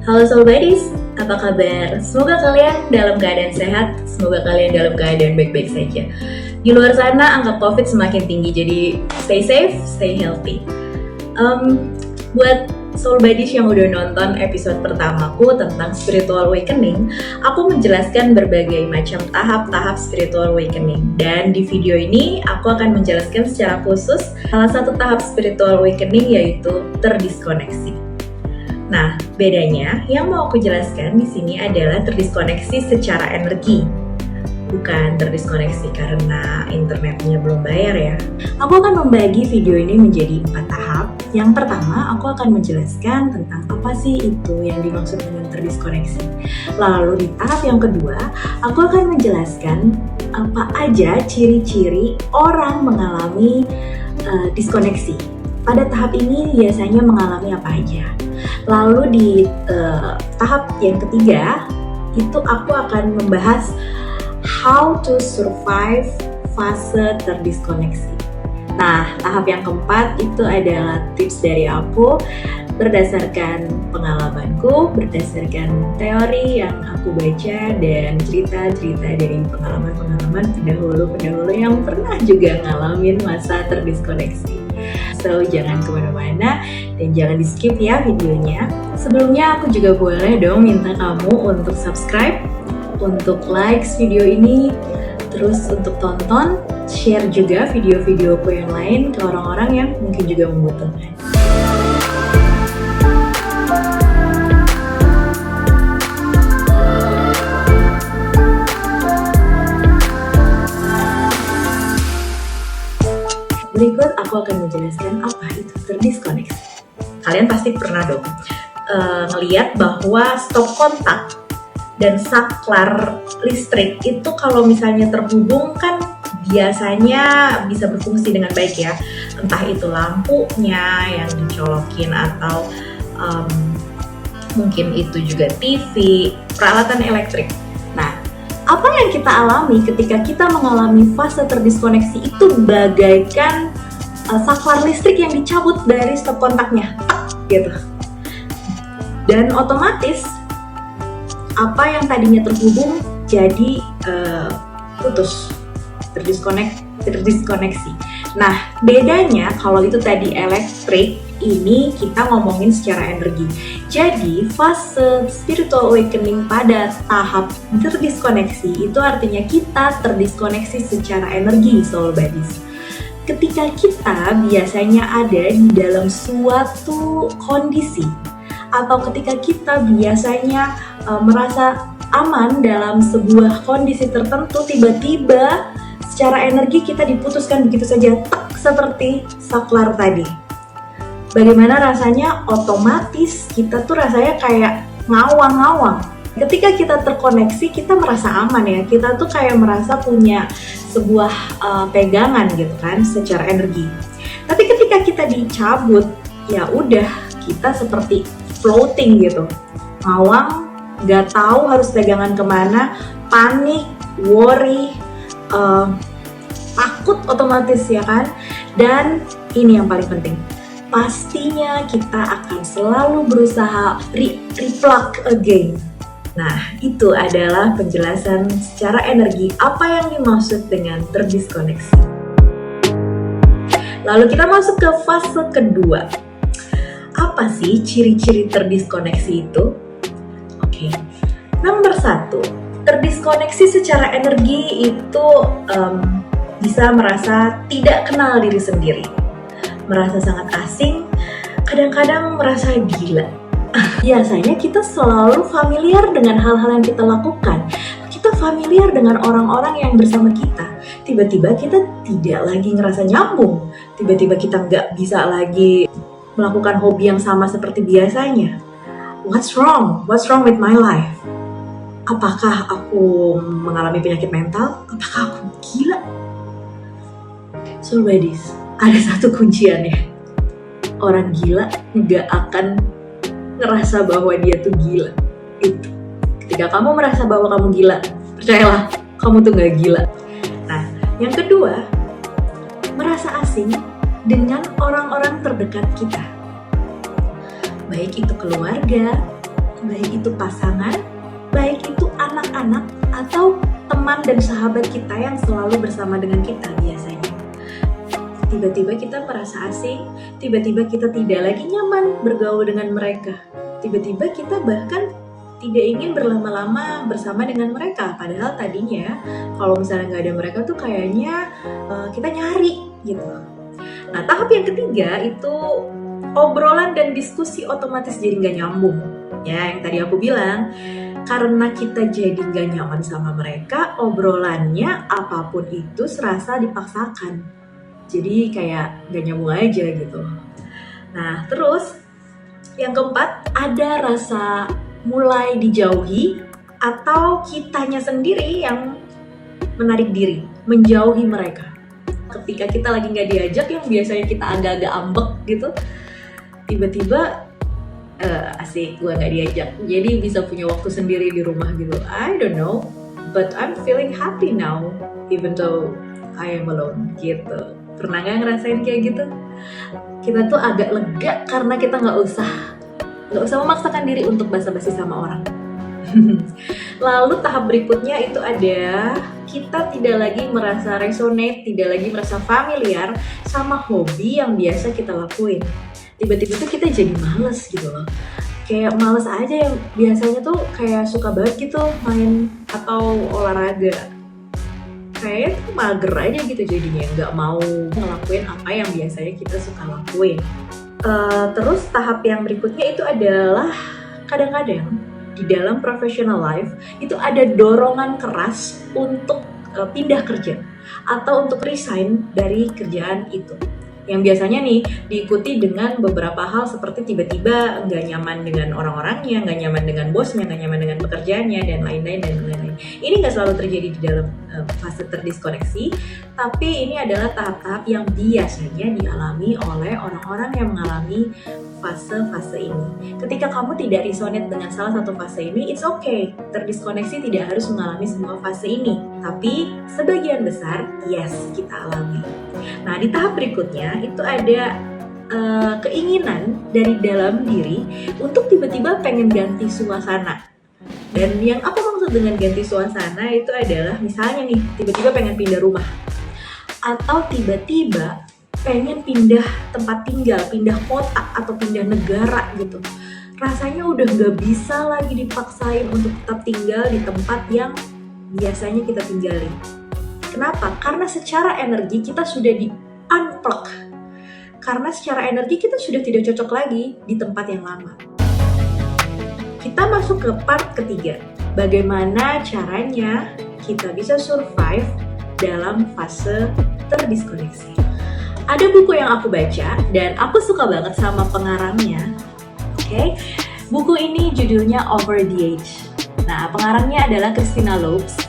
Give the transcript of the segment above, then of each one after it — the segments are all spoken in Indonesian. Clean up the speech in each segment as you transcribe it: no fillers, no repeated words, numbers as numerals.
Halo Soul Buddies, apa kabar? Semoga kalian dalam keadaan sehat, semoga kalian dalam keadaan baik-baik saja. Di luar sana angka COVID semakin tinggi, jadi stay safe, stay healthy. Buat Soul Buddies yang udah nonton episode pertamaku tentang spiritual awakening, aku menjelaskan berbagai macam tahap-tahap spiritual awakening. Dan di video ini aku akan menjelaskan secara khusus salah satu tahap spiritual awakening, yaitu terdiskoneksi. Nah, bedanya yang mau aku jelaskan di sini adalah terdiskoneksi secara energi, bukan terdiskoneksi karena internetnya belum bayar ya. Aku akan membagi video ini menjadi 4 tahap. Yang pertama, aku akan menjelaskan tentang apa sih itu yang dimaksud dengan terdiskoneksi. Lalu di tahap yang kedua, aku akan menjelaskan apa aja ciri-ciri orang mengalami diskoneksi. Pada tahap ini biasanya mengalami apa aja. Lalu di tahap yang ketiga, itu aku akan membahas how to survive fase terdiskoneksi. Nah, tahap yang keempat itu adalah tips dari aku berdasarkan pengalamanku, berdasarkan teori yang aku baca dan cerita-cerita dari pengalaman-pengalaman pendahulu yang pernah juga ngalamin masa terdiskoneksi. So, jangan kemana-mana dan jangan di skip ya videonya. Sebelumnya aku juga boleh dong minta kamu untuk subscribe, untuk like video ini, terus untuk tonton, share juga video-videoku yang lain ke orang-orang yang mungkin juga membutuhkan. Berikut aku akan menjelaskan apa itu terdiskoneksi. Kalian pasti pernah dong ngeliat bahwa stop kontak dan saklar listrik itu kalau misalnya terhubung kan biasanya bisa berfungsi dengan baik ya. Entah itu lampunya yang dicolokin atau mungkin itu juga TV, peralatan elektrik. Nah, apa yang kita alami ketika kita mengalami fase terdiskoneksi itu bagaikan saklar listrik yang dicabut dari stop kontaknya, gitu. Dan otomatis apa yang tadinya terhubung jadi putus, terdiskoneksi. Nah, bedanya kalau itu tadi elektrik, ini kita ngomongin secara energi. Jadi, fase spiritual awakening pada tahap terdiskoneksi itu artinya kita terdiskoneksi secara energi, Soul Buddies. Ketika kita biasanya ada di dalam suatu kondisi, atau ketika kita biasanya merasa aman dalam sebuah kondisi tertentu, tiba-tiba secara energi kita diputuskan begitu saja, seperti saklar tadi. Bagaimana rasanya? Otomatis kita tuh rasanya kayak ngawang-ngawang. Ketika kita terkoneksi, kita merasa aman ya. Kita tuh kayak merasa punya sebuah pegangan gitu kan, secara energi. Tapi ketika kita dicabut, ya udah kita seperti floating gitu, ngawang, nggak tahu harus pegangan kemana, panik, worry, takut otomatis ya kan. Dan ini yang paling penting, pastinya kita akan selalu berusaha replug again. Nah, itu adalah penjelasan secara energi apa yang dimaksud dengan terdiskoneksi. Lalu kita masuk ke fase kedua. Apa sih ciri-ciri terdiskoneksi itu? Oke. Nomor 1, terdiskoneksi secara energi itu bisa merasa tidak kenal diri sendiri, merasa sangat asing, kadang-kadang merasa gila. Biasanya kita selalu familiar dengan hal-hal yang kita lakukan. Kita familiar dengan orang-orang yang bersama kita. Tiba-tiba kita tidak lagi ngerasa nyambung. Tiba-tiba kita nggak bisa lagi melakukan hobi yang sama seperti biasanya. What's wrong? What's wrong with my life? Apakah aku mengalami penyakit mental? Apakah aku gila? Soul Buddies, ada satu kunciannya. Orang gila nggak akan ngerasa bahwa dia tuh gila. Itu. Ketika kamu merasa bahwa kamu gila, percayalah, kamu tuh nggak gila. Nah, yang kedua, merasa asing dengan orang-orang terdekat kita. Baik itu keluarga, baik itu pasangan, baik itu anak-anak, atau teman dan sahabat kita yang selalu bersama dengan kita biasanya. Tiba-tiba kita merasa asing, tiba-tiba kita tidak lagi nyaman bergaul dengan mereka. Tiba-tiba kita bahkan tidak ingin berlama-lama bersama dengan mereka. Padahal tadinya kalau misalnya nggak ada mereka tuh kayaknya kita nyari gitu. Nah, tahap yang ketiga itu obrolan dan diskusi otomatis jadi nggak nyambung. Ya, yang tadi aku bilang, karena kita jadi nggak nyaman sama mereka, obrolannya apapun itu serasa dipaksakan. Jadi kayak nggak nyambung aja gitu. Nah, terus yang keempat, ada rasa mulai dijauhi atau kitanya sendiri yang menarik diri, menjauhi mereka. Ketika kita lagi nggak diajak, yang biasanya kita agak-agak ambek gitu, tiba-tiba asik gue nggak diajak, jadi bisa punya waktu sendiri di rumah gitu. I don't know, but I'm feeling happy now, even though I am alone gitu. Pernah nggak ngerasain kayak gitu? Kita tuh agak lega karena kita nggak usah memaksakan diri untuk basa-basi sama orang. Lalu tahap berikutnya itu ada kita tidak lagi merasa resonate, tidak lagi merasa familiar sama hobi yang biasa kita lakuin. Tiba-tiba tuh kita jadi males gitu loh. Kayak males aja, yang biasanya tuh kayak suka banget gitu main atau olahraga. Kayaknya tuh mager aja gitu jadinya, nggak mau ngelakuin apa yang biasanya kita suka lakuin. Terus tahap yang berikutnya itu adalah kadang-kadang di dalam professional life itu ada dorongan keras untuk pindah kerja atau untuk resign dari kerjaan itu. Yang biasanya nih diikuti dengan beberapa hal seperti tiba-tiba nggak nyaman dengan orang-orangnya, nggak nyaman dengan bosnya, nggak nyaman dengan pekerjaannya, dan lain-lain. Ini nggak selalu terjadi di dalam fase terdiskoneksi, tapi ini adalah tahap-tahap yang biasanya dialami oleh orang-orang yang mengalami fase-fase ini. Ketika kamu tidak resonate dengan salah satu fase ini, it's okay. Terdiskoneksi tidak harus mengalami semua fase ini, tapi sebagian besar, yes, kita alami. Nah, di tahap berikutnya itu ada keinginan dari dalam diri untuk tiba-tiba pengen ganti suasana. Dan yang aku maksud dengan ganti suasana itu adalah misalnya nih, tiba-tiba pengen pindah rumah, atau tiba-tiba pengen pindah tempat tinggal, pindah kota, atau pindah negara gitu. Rasanya udah gak bisa lagi dipaksain untuk tetap tinggal di tempat yang biasanya kita tinggalin. Kenapa? Karena secara energi kita sudah di-unplug. Karena secara energi kita sudah tidak cocok lagi di tempat yang lama. Kita masuk ke part ketiga. Bagaimana caranya kita bisa survive dalam fase terdiskoneksi. Ada buku yang aku baca dan aku suka banget sama pengarangnya. Oke. Buku ini judulnya Over the Age. Nah, pengarangnya adalah Christina Lopes.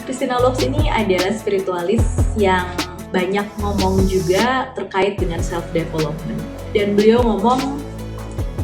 Christina Lopes ini adalah spiritualis yang banyak ngomong juga terkait dengan self-development. Dan beliau ngomong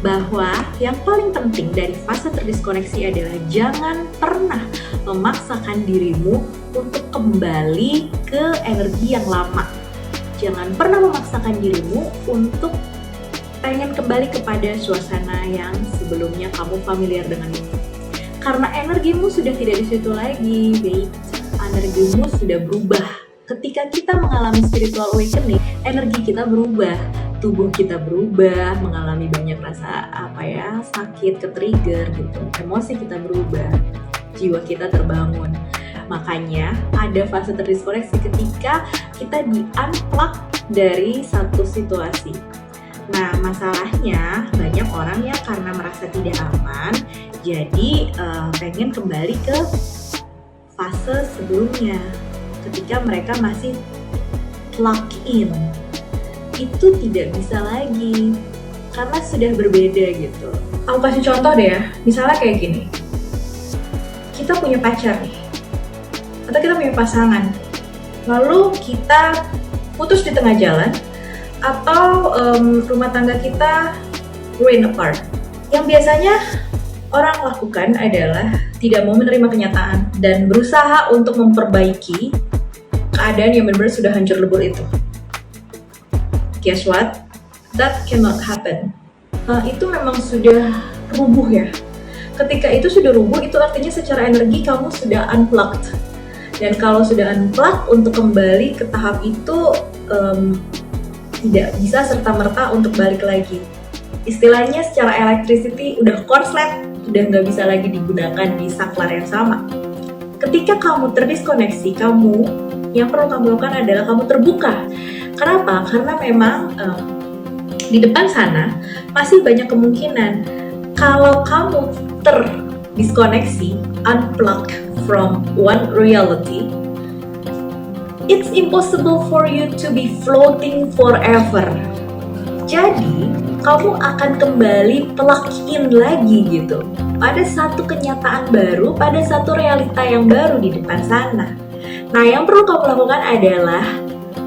bahwa yang paling penting dari fase terdiskoneksi adalah jangan pernah memaksakan dirimu untuk kembali ke energi yang lama. Jangan pernah memaksakan dirimu untuk pengen kembali kepada suasana yang sebelumnya kamu familiar dengan itu. Karena energimu sudah tidak di situ lagi, babe. Energimu sudah berubah. Ketika kita mengalami spiritual awakening, energi kita berubah, tubuh kita berubah, mengalami banyak rasa sakit, ke-trigger gitu. Emosi kita berubah, jiwa kita terbangun. Makanya ada fase terdiskoneksi ketika kita di-unplug dari satu situasi. Nah, masalahnya banyak orang yang karena merasa tidak aman, jadi pengen kembali ke fase sebelumnya. Ketika mereka masih plug in, itu tidak bisa lagi karena sudah berbeda gitu. Aku kasih contoh deh ya, misalnya kayak gini. Kita punya pacar nih, atau kita punya pasangan, lalu kita putus di tengah jalan, atau rumah tangga kita ruin apart. Yang biasanya orang lakukan adalah tidak mau menerima kenyataan dan berusaha untuk memperbaiki keadaan yang benar-benar sudah hancur lebur itu. Guess what? That cannot happen. Itu memang sudah rubuh ya. Ketika itu sudah rubuh, itu artinya secara energi kamu sudah unplugged. Dan kalau sudah unplugged, untuk kembali ke tahap itu tidak bisa serta-merta untuk balik lagi. Istilahnya secara electricity udah korslet, udah nggak bisa lagi digunakan di saklar yang sama. Ketika kamu terdiskoneksi, yang perlu kamu lakukan adalah kamu terbuka. Kenapa? Karena memang di depan sana masih banyak kemungkinan kalau kamu terdiskoneksi, unplugged from one reality, it's impossible for you to be floating forever. Jadi, kamu akan kembali plug in lagi gitu pada satu kenyataan baru, pada satu realita yang baru di depan sana. Nah, yang perlu kamu lakukan adalah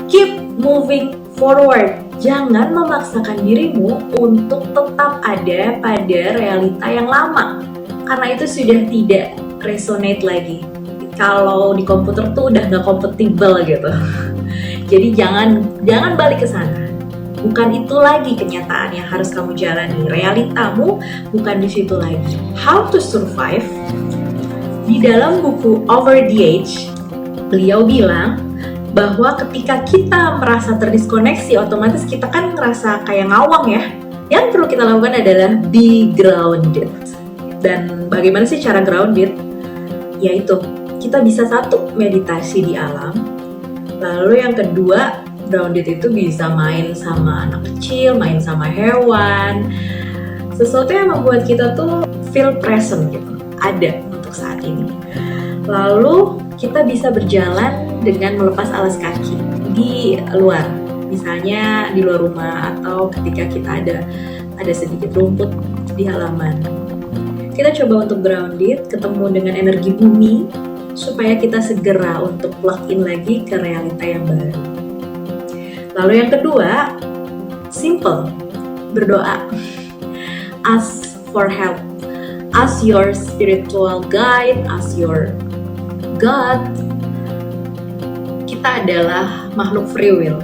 keep moving forward. Jangan memaksakan dirimu untuk tetap ada pada realita yang lama, karena itu sudah tidak resonate lagi. Kalau di komputer tuh udah nggak kompatibel gitu. Jadi jangan balik ke sana. Bukan itu lagi kenyataan yang harus kamu jalani. Realitamu bukan di situ lagi. How to Survive, di dalam buku Over the Age, beliau bilang bahwa ketika kita merasa terdiskoneksi, otomatis kita kan ngerasa kayak ngawang ya. Yang perlu kita lakukan adalah be grounded. Dan bagaimana sih cara grounded? Yaitu kita bisa satu, meditasi di alam. Lalu yang kedua, grounded itu bisa main sama anak kecil, main sama hewan. Sesuatu yang membuat kita tuh feel present gitu, ada untuk saat ini. Lalu kita bisa berjalan dengan melepas alas kaki di luar, misalnya di luar rumah atau ketika kita ada sedikit rumput di halaman. Kita coba untuk grounded, ketemu dengan energi bumi supaya kita segera untuk plug in lagi ke realita yang baru. Lalu yang kedua, simple, berdoa. Ask for help. Ask your spiritual guide, ask your God. Kita adalah makhluk free will.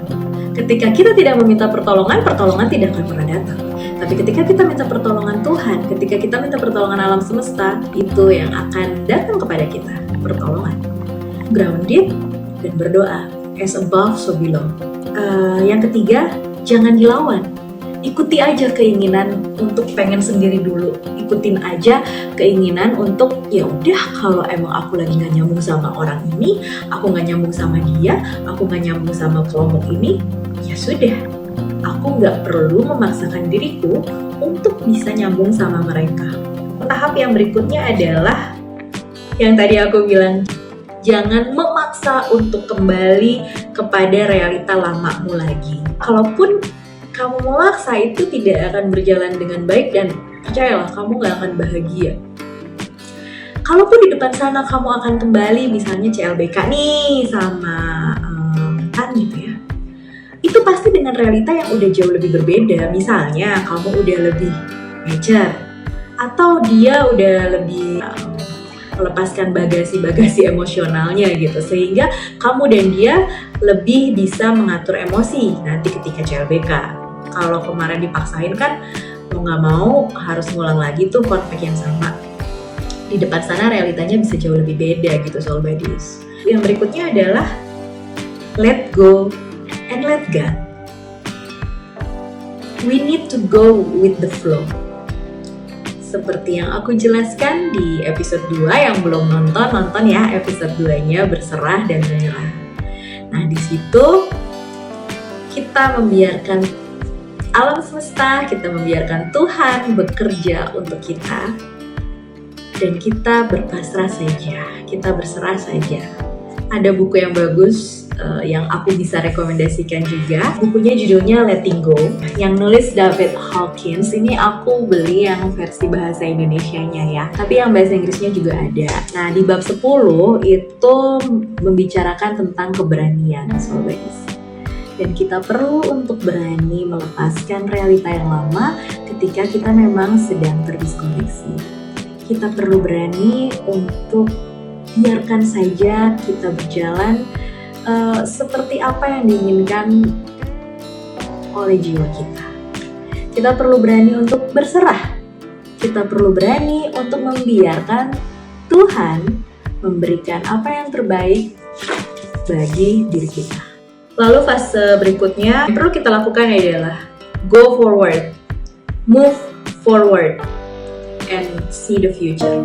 Ketika kita tidak meminta pertolongan tidak akan pernah datang. Tapi ketika kita minta pertolongan Tuhan, ketika kita minta pertolongan alam semesta, itu yang akan datang kepada kita, pertolongan. Grounded dan berdoa. As above, so below. Yang ketiga, jangan dilawan. Ikuti aja keinginan untuk pengen sendiri dulu. Ikutin aja keinginan untuk ya udah, kalau emang aku lagi nggak nyambung sama orang ini, aku nggak nyambung sama dia, aku nggak nyambung sama kelompok ini, ya sudah, aku nggak perlu memaksakan diriku untuk bisa nyambung sama mereka. Tahap yang berikutnya adalah yang tadi aku bilang, jangan memaksa untuk kembali kepada realita lamamu lagi. Kalaupun kamu memaksa, itu tidak akan berjalan dengan baik dan percayalah, kamu gak akan bahagia. Kalaupun di depan sana kamu akan kembali, misalnya CLBK nih sama mantan gitu ya, itu pasti dengan realita yang udah jauh lebih berbeda. Misalnya kamu udah lebih mature, atau dia udah lebih melepaskan bagasi-bagasi emosionalnya gitu, sehingga kamu dan dia lebih bisa mengatur emosi nanti ketika CLBK. Kalau kemarin dipaksain kan mau nggak mau harus ngulang lagi tuh konflik yang sama. Di depan sana realitanya bisa jauh lebih beda gitu, soul buddies. Yang berikutnya adalah let go and let God. We need to go with the flow. Seperti yang aku jelaskan di episode 2, yang belum nonton ya episode 2-nya, berserah dan menyerah. Nah, di situ kita membiarkan alam semesta, kita membiarkan Tuhan bekerja untuk kita, dan kita berpasrah saja, kita berserah saja. Ada buku yang bagus yang aku bisa rekomendasikan juga. Bukunya judulnya Letting Go, yang nulis David Hawkins. Ini aku beli yang versi bahasa Indonesianya ya, tapi yang bahasa Inggrisnya juga ada. Nah, di bab 10 itu membicarakan tentang keberanian, sobat. Dan kita perlu untuk berani melepaskan realita yang lama ketika kita memang sedang terdiskoneksi. Kita perlu berani untuk biarkan saja kita berjalan seperti apa yang diinginkan oleh jiwa kita. Kita perlu berani untuk berserah. kita perlu berani untuk membiarkan Tuhan memberikan apa yang terbaik bagi diri kita. Lalu fase berikutnya yang perlu kita lakukan adalah go forward, move forward, and see the future.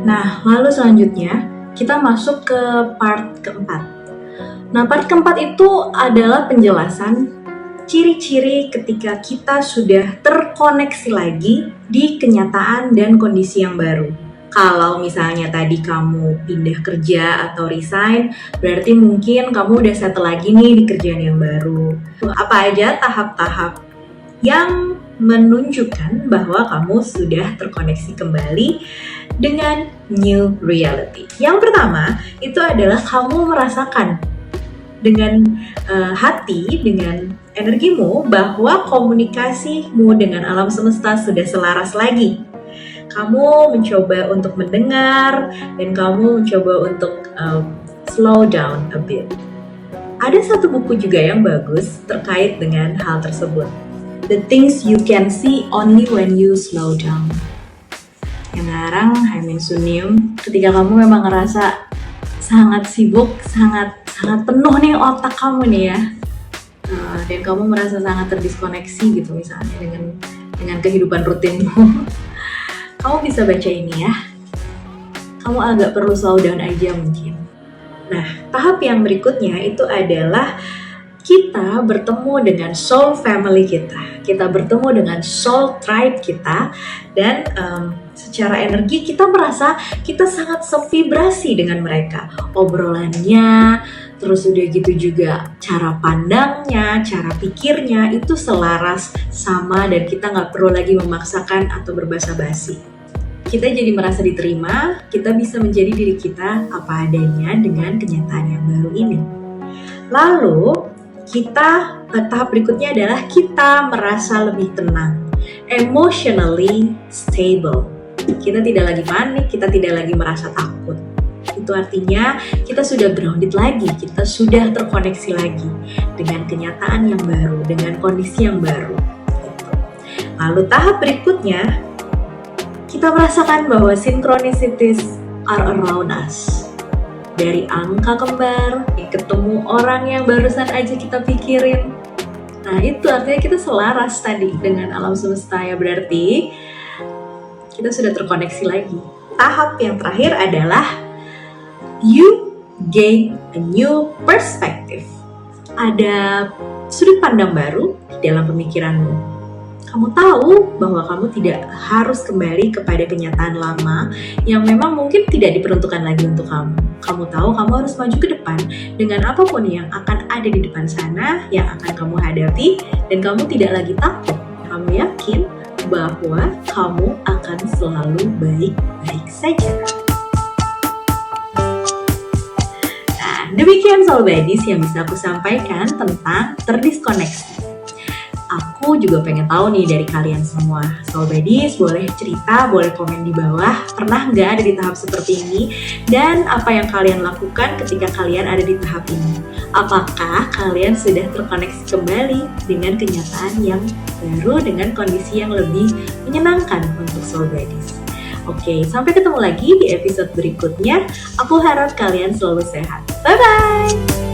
Nah, lalu selanjutnya kita masuk ke part keempat. Nah, part keempat itu adalah penjelasan ciri-ciri ketika kita sudah terkoneksi lagi di kenyataan dan kondisi yang baru. Kalau misalnya tadi kamu pindah kerja atau resign, berarti mungkin kamu udah settle lagi nih di kerjaan yang baru. Apa aja tahap-tahap yang menunjukkan bahwa kamu sudah terkoneksi kembali dengan new reality. Yang pertama, itu adalah kamu merasakan dengan hati, dengan energimu bahwa komunikasimu dengan alam semesta sudah selaras lagi. Kamu mencoba untuk mendengar dan kamu mencoba untuk slow down a bit. Ada satu buku juga yang bagus terkait dengan hal tersebut. The things you can see only when you slow down. Yang ngarang Haemin Sunim. Ketika kamu memang ngerasa sangat sibuk, sangat penuh nih otak kamu nih ya, dan kamu merasa sangat terdiskoneksi gitu misalnya dengan kehidupan rutinmu, kamu bisa baca ini ya. Kamu agak perlu slow down aja mungkin. Nah, tahap yang berikutnya itu adalah kita bertemu dengan soul family kita bertemu dengan soul tribe kita, dan secara energi kita merasa kita sangat sevibrasi dengan mereka. Obrolannya, terus udah gitu juga cara pandangnya, cara pikirnya itu selaras sama, dan kita nggak perlu lagi memaksakan atau berbasa-basi. Kita jadi merasa diterima, kita bisa menjadi diri kita apa adanya dengan kenyataan yang baru ini. Lalu tahap berikutnya adalah kita merasa lebih tenang, emotionally stable. Kita tidak lagi panik, kita tidak lagi merasa takut. Itu artinya kita sudah grounded lagi, kita sudah terkoneksi lagi dengan kenyataan yang baru, dengan kondisi yang baru. Lalu tahap berikutnya, kita merasakan bahwa synchronicities are around us. Dari angka kembar, ketemu orang yang barusan aja kita pikirin. Nah, itu artinya kita selaras tadi dengan alam semesta ya, berarti kita sudah terkoneksi lagi. Tahap yang terakhir adalah you gain a new perspective. Ada sudut pandang baru di dalam pemikiranmu. Kamu tahu bahwa kamu tidak harus kembali kepada kenyataan lama yang memang mungkin tidak diperuntukkan lagi untuk kamu. Kamu tahu kamu harus maju ke depan dengan apapun yang akan ada di depan sana, yang akan kamu hadapi, dan kamu tidak lagi takut. Kamu yakin bahwa kamu akan selalu baik-baik saja. Nah, demikian Soul Buddies yang bisa aku sampaikan tentang terdiskoneksi. Aku juga pengen tahu nih dari kalian semua. Soul Buddies boleh cerita, boleh komen di bawah. Pernah nggak ada di tahap seperti ini? Dan apa yang kalian lakukan ketika kalian ada di tahap ini? Apakah kalian sudah terkoneksi kembali dengan kenyataan yang baru, dengan kondisi yang lebih menyenangkan untuk Soul Buddies? Oke, sampai ketemu lagi di episode berikutnya. Aku harap kalian selalu sehat. Bye-bye!